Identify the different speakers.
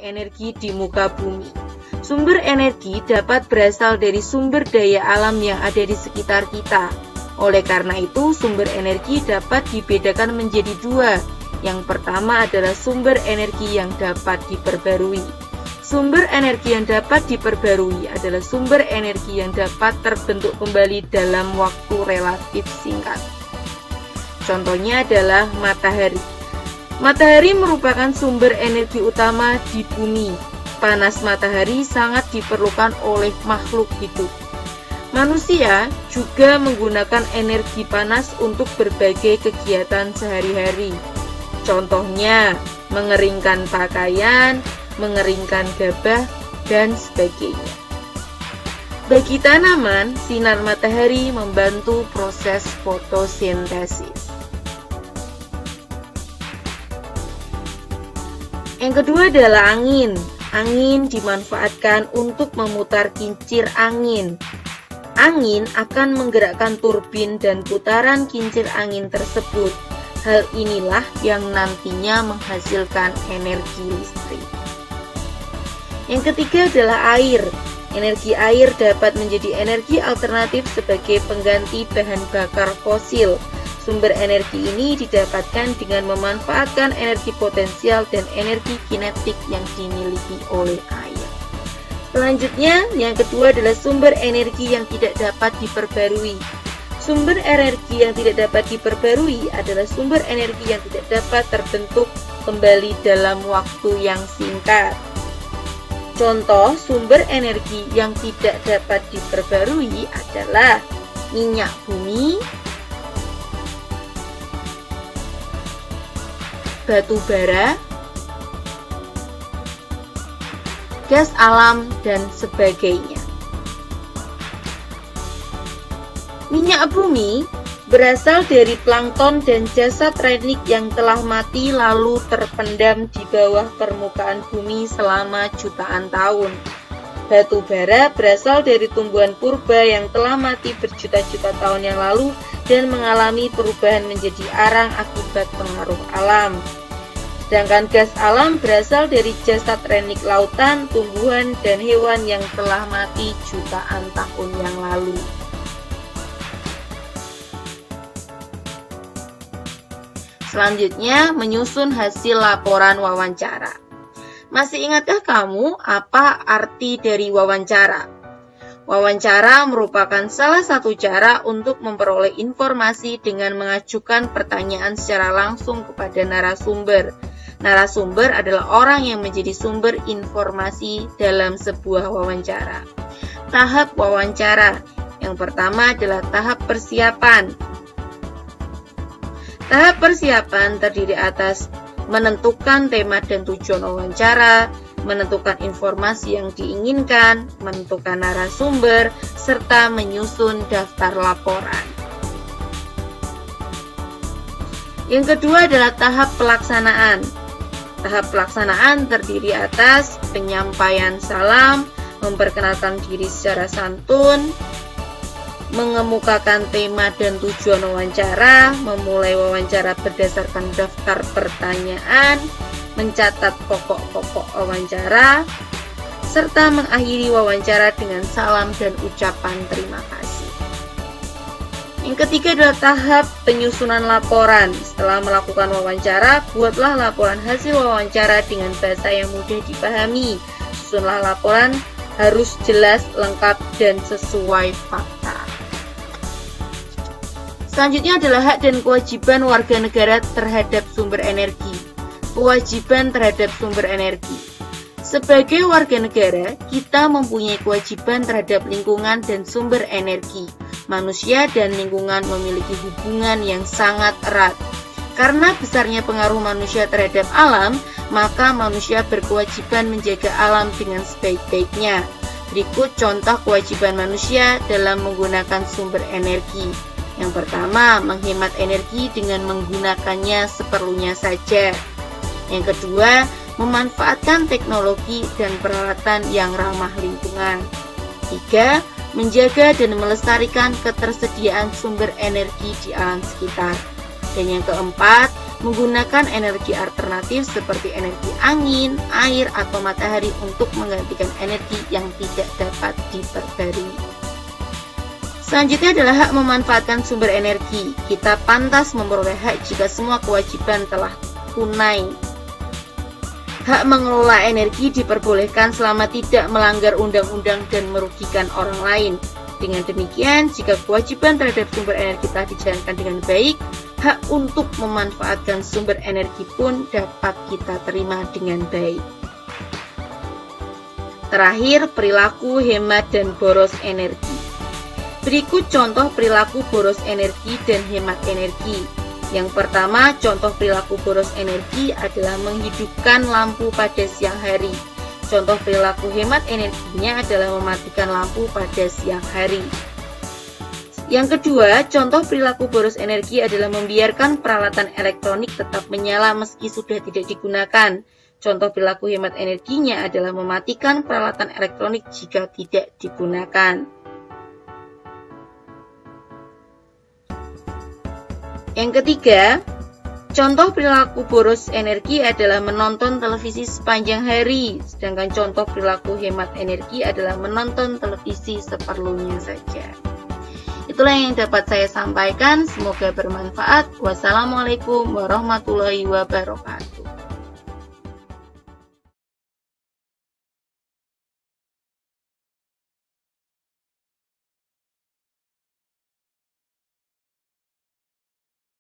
Speaker 1: energi di muka bumi. Sumber energi dapat berasal dari sumber daya alam yang ada di sekitar kita. Oleh karena itu, sumber energi dapat dibedakan menjadi dua. Yang pertama adalah sumber energi yang dapat diperbarui. Sumber energi yang dapat diperbarui adalah sumber energi yang dapat terbentuk kembali dalam waktu relatif singkat. Contohnya adalah matahari. Matahari merupakan sumber energi utama di bumi. Panas matahari sangat diperlukan oleh makhluk hidup. Manusia juga menggunakan energi panas untuk berbagai kegiatan sehari-hari. Contohnya, mengeringkan pakaian, mengeringkan gabah, dan sebagainya. Bagi tanaman, sinar matahari membantu proses fotosintesis. Yang kedua adalah angin. Angin dimanfaatkan untuk memutar kincir angin. Angin akan menggerakkan turbin dan putaran kincir angin tersebut. Hal inilah yang nantinya menghasilkan energi listrik. Yang ketiga adalah air. Energi air dapat menjadi energi alternatif sebagai pengganti bahan bakar fosil. Sumber energi ini didapatkan dengan memanfaatkan energi potensial dan energi kinetik yang dimiliki oleh air. Selanjutnya, yang kedua adalah sumber energi yang tidak dapat diperbarui. Sumber energi yang tidak dapat diperbarui adalah sumber energi yang tidak dapat terbentuk kembali dalam waktu yang singkat. Contoh sumber energi yang tidak dapat diperbarui adalah minyak bumi, batu bara, gas alam, dan sebagainya. Minyak bumi berasal dari plankton dan jasad renik yang telah mati lalu terpendam di bawah permukaan bumi selama jutaan tahun. Batu bara berasal dari tumbuhan purba yang telah mati berjuta-juta tahun yang lalu dan mengalami perubahan menjadi arang akibat pengaruh alam. Sedangkan gas alam berasal dari jasad renik lautan, tumbuhan, dan hewan yang telah mati jutaan tahun yang lalu. Selanjutnya, menyusun hasil laporan wawancara. Masih ingatkah kamu apa arti dari wawancara? Wawancara merupakan salah satu cara untuk memperoleh informasi dengan mengajukan pertanyaan secara langsung kepada narasumber. Narasumber adalah orang yang menjadi sumber informasi dalam sebuah wawancara. Tahap wawancara. Yang pertama adalah tahap persiapan. Tahap persiapan terdiri atas menentukan tema dan tujuan wawancara, menentukan informasi yang diinginkan, menentukan narasumber, serta menyusun daftar laporan. Yang kedua adalah tahap pelaksanaan. Tahap pelaksanaan terdiri atas penyampaian salam, memperkenalkan diri secara santun, mengemukakan tema dan tujuan wawancara, memulai wawancara berdasarkan daftar pertanyaan, mencatat pokok-pokok wawancara, serta mengakhiri wawancara dengan salam dan ucapan terima kasih. Yang ketiga adalah tahap penyusunan laporan. Setelah melakukan wawancara, buatlah laporan hasil wawancara dengan bahasa yang mudah dipahami. Susunlah laporan harus jelas, lengkap, dan sesuai fakta. Selanjutnya adalah hak dan kewajiban warga negara terhadap sumber energi. Kewajiban terhadap sumber energi. Sebagai warga negara, kita mempunyai kewajiban terhadap lingkungan dan sumber energi. Manusia dan lingkungan memiliki hubungan yang sangat erat. Karena besarnya pengaruh manusia terhadap alam, maka manusia berkewajiban menjaga alam dengan sebaik-baiknya. Berikut contoh kewajiban manusia dalam menggunakan sumber energi. Yang pertama, menghemat energi dengan menggunakannya seperlunya saja. Yang kedua, memanfaatkan teknologi dan peralatan yang ramah lingkungan. 3. Menjaga dan melestarikan ketersediaan sumber energi di alam sekitar. Dan yang keempat, menggunakan energi alternatif seperti energi angin, air, atau matahari untuk menggantikan energi yang tidak dapat diperbarui. Selanjutnya adalah hak memanfaatkan sumber energi. Kita pantas memperoleh hak jika semua kewajiban telah tunai. Hak mengelola energi diperbolehkan selama tidak melanggar undang-undang dan merugikan orang lain. Dengan demikian, jika kewajiban terhadap sumber energi telah dijalankan dengan baik, hak untuk memanfaatkan sumber energi pun dapat kita terima dengan baik. Terakhir, perilaku hemat dan boros energi. Berikut contoh perilaku boros energi dan hemat energi. Yang pertama, contoh perilaku boros energi adalah menghidupkan lampu pada siang hari. Contoh perilaku hemat energinya adalah mematikan lampu pada siang hari. Yang kedua, contoh perilaku boros energi adalah membiarkan peralatan elektronik tetap menyala meski sudah tidak digunakan. Contoh perilaku hemat energinya adalah mematikan peralatan elektronik jika tidak digunakan. Yang ketiga, contoh perilaku boros energi adalah menonton televisi sepanjang hari, sedangkan contoh perilaku hemat energi adalah menonton televisi seperlunya saja. Itulah yang dapat saya sampaikan, semoga bermanfaat. Wassalamualaikum warahmatullahi wabarakatuh.